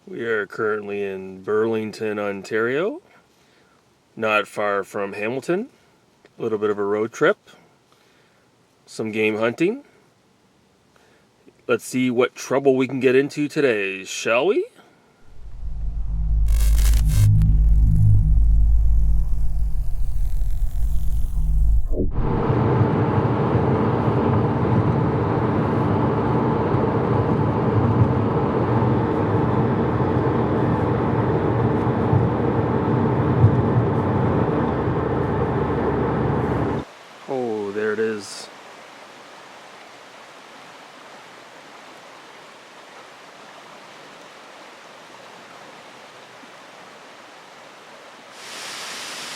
We are currently in Burlington, Ontario, not far from Hamilton. A little bit of a road trip, some game hunting. Let's see what trouble we can get into today, shall we? Oh, there it is.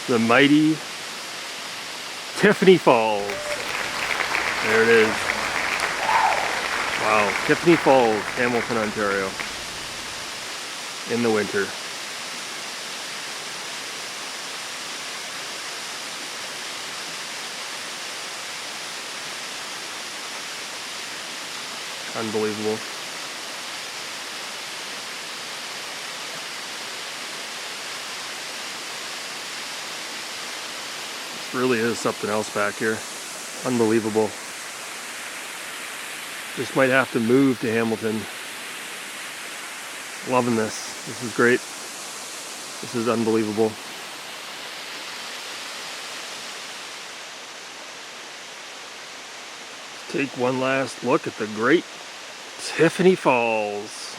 The mighty Tiffany Falls. There it is. Wow, Tiffany Falls, Hamilton, Ontario. In the winter. Unbelievable. Really is something else back here. Unbelievable. Just might have to move to Hamilton. Loving this. This is great. This is unbelievable. Take one last look at the great Tiffany Falls.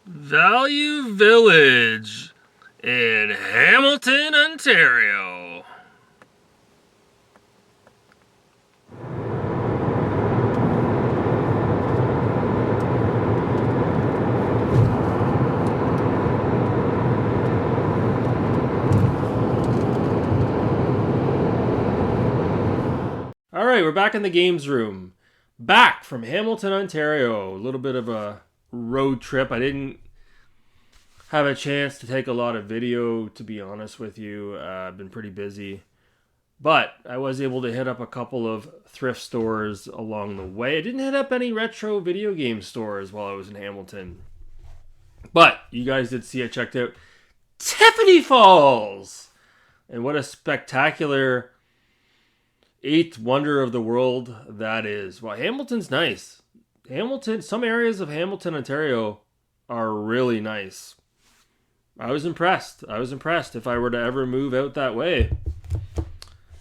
Value Village in Hamilton, Ontario. All right, we're back in the games room. Back from Hamilton, Ontario. A little bit of a road trip. I didn't have a chance to take a lot of video, to be honest with you. I've been pretty busy. But I was able to hit up a couple of thrift stores along the way. I didn't hit up any retro video game stores while I was in Hamilton. But you guys did see I checked out Tiffany Falls. And what a spectacular eighth wonder of the world that is. Well, Hamilton's nice. Hamilton, some areas of Hamilton, Ontario are really nice. I was impressed. If I were to ever move out that way.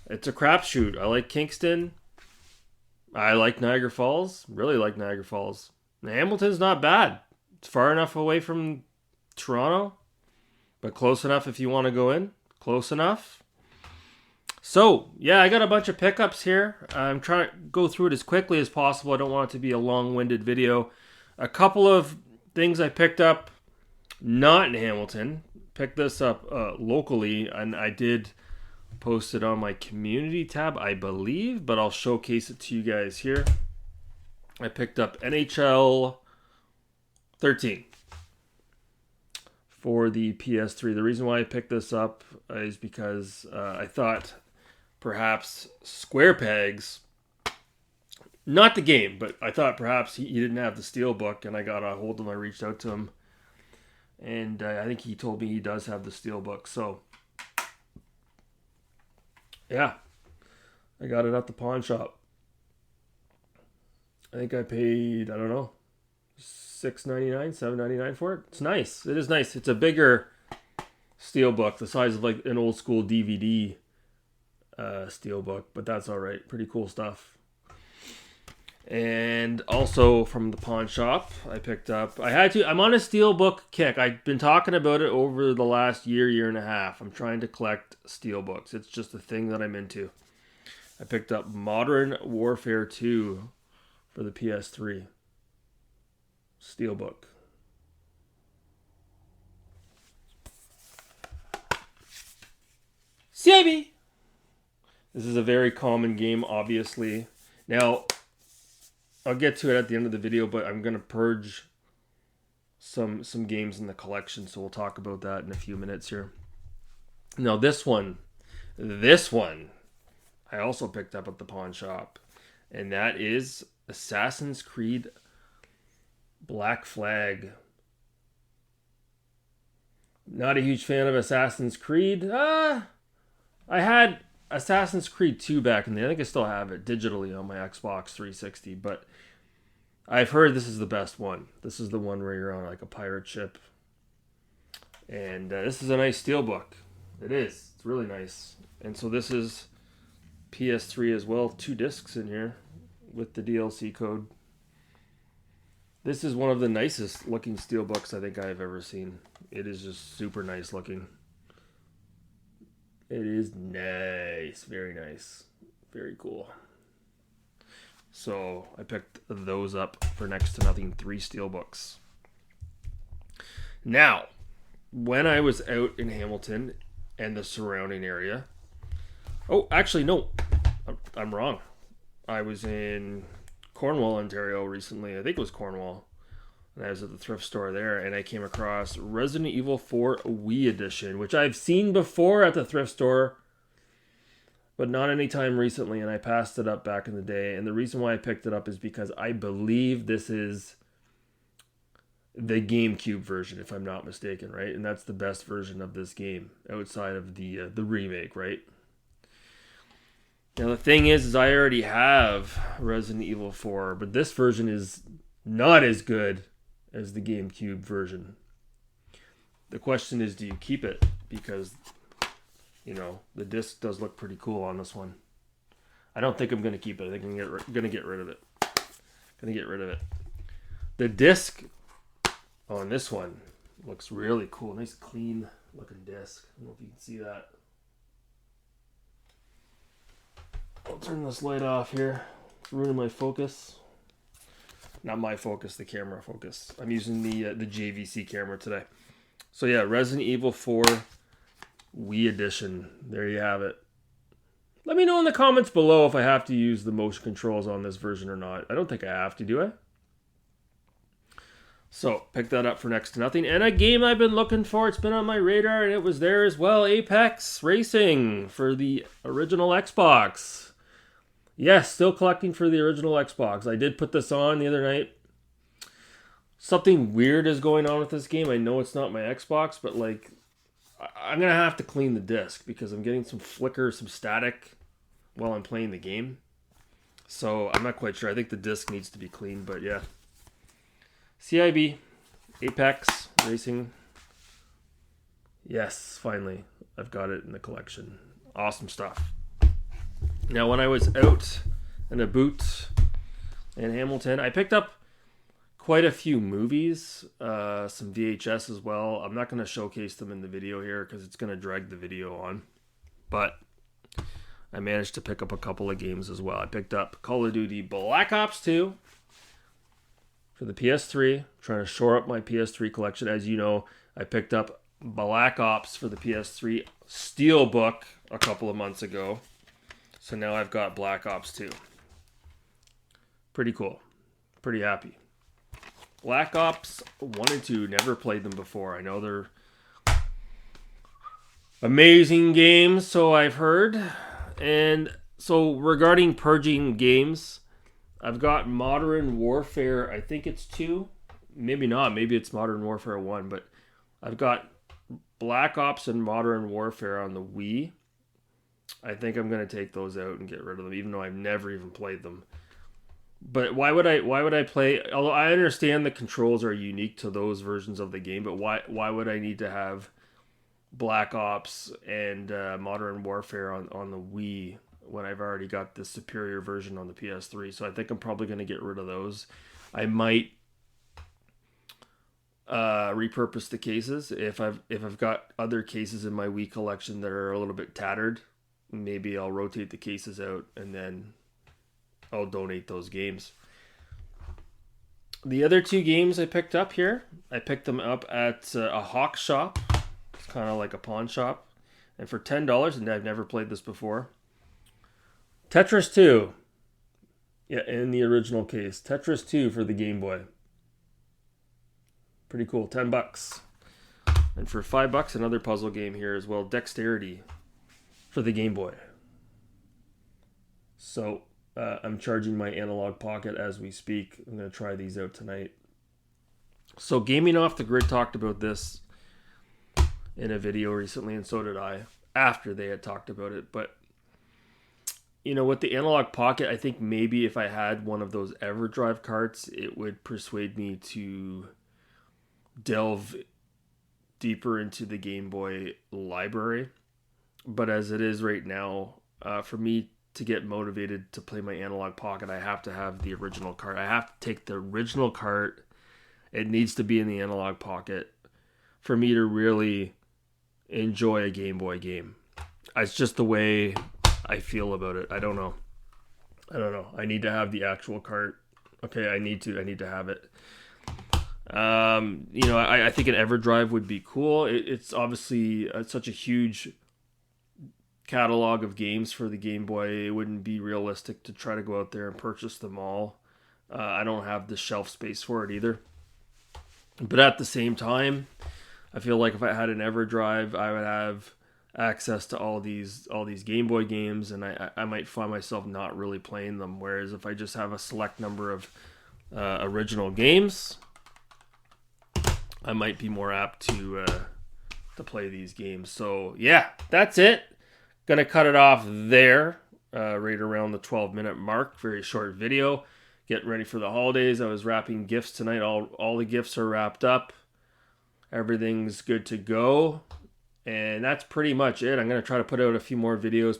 It's a crapshoot. I like Kingston. I like Niagara Falls. Really like Niagara Falls. Hamilton's not bad. It's far enough away from Toronto, but close enough if you want to go in. Close enough. So, yeah, I got a bunch of pickups here. I'm trying to go through it as quickly as possible. I don't want it to be a long-winded video. A couple of things I picked up not in Hamilton. Picked this up locally, and I did post it on my community tab, I believe, but I'll showcase it to you guys here. I picked up NHL 13 for the PS3. The reason why I picked this up is because I thought perhaps Square Pegs, not the game, but I thought perhaps he didn't have the Steelbook, and I got a hold of him. I reached out to him, and I think he told me he does have the Steelbook. So, yeah, I got it at the pawn shop. I think I paid, I don't know, $6.99, $7.99 for it. It's nice. It is nice. It's a bigger Steelbook, the size of like an old school DVD Steelbook, but that's all right. Pretty cool stuff. And also from the pawn shop, I picked up. I'm on a Steelbook kick. I've been talking about it over the last year and a half. I'm trying to collect Steelbooks. It's just a thing that I'm into. I picked up Modern Warfare 2 for the PS3 Steelbook. CIB! This is a very common game, obviously. Now, I'll get to it at the end of the video, but I'm going to purge some games in the collection, so we'll talk about that in a few minutes here. Now this one, I also picked up at the pawn shop, and that is Assassin's Creed Black Flag. Not a huge fan of Assassin's Creed. I had Assassin's Creed 2 back in the day. I think I still have it digitally on my Xbox 360, but I've heard this is the best one. This is the one where you're on like a pirate ship. And this is a nice steelbook. It is. It's really nice. And so this is PS3 as well. 2 discs in here with the DLC code. This is one of the nicest looking steelbooks I think I've ever seen. It is just super nice looking. It is nice. Very nice. Very cool. So I picked those up for next to nothing. 3 steelbooks. Now, when I was out in Hamilton and the surrounding area... Oh, actually, no. I'm wrong. I was in Cornwall, Ontario recently. I think it was Cornwall. And I was at the thrift store there, and I came across Resident Evil 4 Wii Edition, which I've seen before at the thrift store, but not any time recently, and I passed it up back in the day. And the reason why I picked it up is because I believe this is the GameCube version, if I'm not mistaken, right? And that's the best version of this game outside of the remake, right? Now the thing is I already have Resident Evil 4, but this version is not as good as the GameCube version. The question is, do you keep it? Because, you know, the disc does look pretty cool on this one. I don't think I'm going to keep it. I think I'm going to get rid of it. Going to get rid of it. The disc on this one looks really cool. Nice clean looking disc. I don't know if you can see that. I'll turn this light off here. It's ruining my focus. Not my focus, the camera focus. I'm using the JVC camera today. So yeah, Resident Evil 4 Wii Edition. There you have it. Let me know in the comments below if I have to use the motion controls on this version or not. I don't think I have to, do I? So, pick that up for next to nothing. And a game I've been looking for. It's been on my radar, and it was there as well. Apex Racing for the original Xbox. Yes, still collecting for the original Xbox. I did put this on the other night. Something weird is going on with this game. I know it's not my Xbox, but like, I'm going to have to clean the disc because I'm getting some flicker, some static while I'm playing the game. So I'm not quite sure. I think the disc needs to be cleaned, but yeah. CIB, Apex Racing. Yes, finally. I've got it in the collection. Awesome stuff. Now, when I was out in a boot in Hamilton, I picked up quite a few movies, some VHS as well. I'm not going to showcase them in the video here because it's going to drag the video on. But I managed to pick up a couple of games as well. I picked up Call of Duty Black Ops 2 for the PS3. I'm trying to shore up my PS3 collection. As you know, I picked up Black Ops for the PS3 Steelbook a couple of months ago. So now I've got Black Ops 2. Pretty cool. Pretty happy. Black Ops 1 and 2, never played them before. I know they're amazing games, so I've heard. And so regarding purging games, I've got Modern Warfare, I think it's 2. Maybe not. Maybe it's Modern Warfare 1. But I've got Black Ops and Modern Warfare on the Wii. I think I'm going to take those out and get rid of them, even though I've never even played them. But why would I play? Although I understand the controls are unique to those versions of the game, but why would I need to have Black Ops and Modern Warfare on the Wii when I've already got the superior version on the PS3? So I think I'm probably going to get rid of those. I might repurpose the cases if I've got other cases in my Wii collection that are a little bit tattered. Maybe I'll rotate the cases out and then I'll donate those games. The other 2 games I picked up here, I picked them up at a hawk shop. It's kind of like a pawn shop. And for $10, and I've never played this before. Tetris 2. Yeah, in the original case. Tetris 2 for the Game Boy. Pretty cool. $10. And for $5, another puzzle game here as well. Dexterity for the Game Boy. So I'm charging my analog pocket as we speak. I'm going to try these out tonight. So Gaming Off the Grid talked about this in a video recently, and so did I, after they had talked about it. But, with the analog pocket, I think maybe if I had one of those EverDrive carts, it would persuade me to delve deeper into the Game Boy library. But as it is right now, for me to get motivated to play my analog pocket, I have to have the original cart. I have to take the original cart. It needs to be in the analog pocket for me to really enjoy a Game Boy game. It's just the way I feel about it. I don't know. I need to have the actual cart. Okay, I need to have it. I think an EverDrive would be cool. It's obviously such a huge catalog of games for the Game Boy. It wouldn't be realistic to try to go out there and purchase them all. I don't have the shelf space for it either. But at the same time, I feel like if I had an EverDrive, I would have access to all these Game Boy games, and I might find myself not really playing them. Whereas if I just have a select number of original games, I might be more apt to play these games. So yeah, that's it. Gonna cut it off there, right around the 12-minute mark. Very short video. Getting ready for the holidays. I was wrapping gifts tonight. All the gifts are wrapped up. Everything's good to go. And that's pretty much it. I'm going to try to put out a few more videos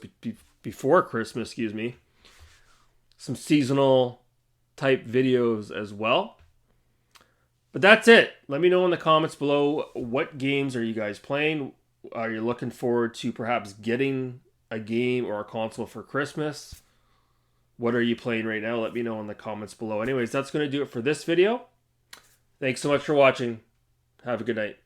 before Christmas, Some seasonal type videos as well. But that's it. Let me know in the comments below, what games are you guys playing? Are you looking forward to perhaps getting a game or a console for Christmas? What are you playing right now? Let me know in the comments below. Anyways, that's going to do it for this video. Thanks so much for watching. Have a good night.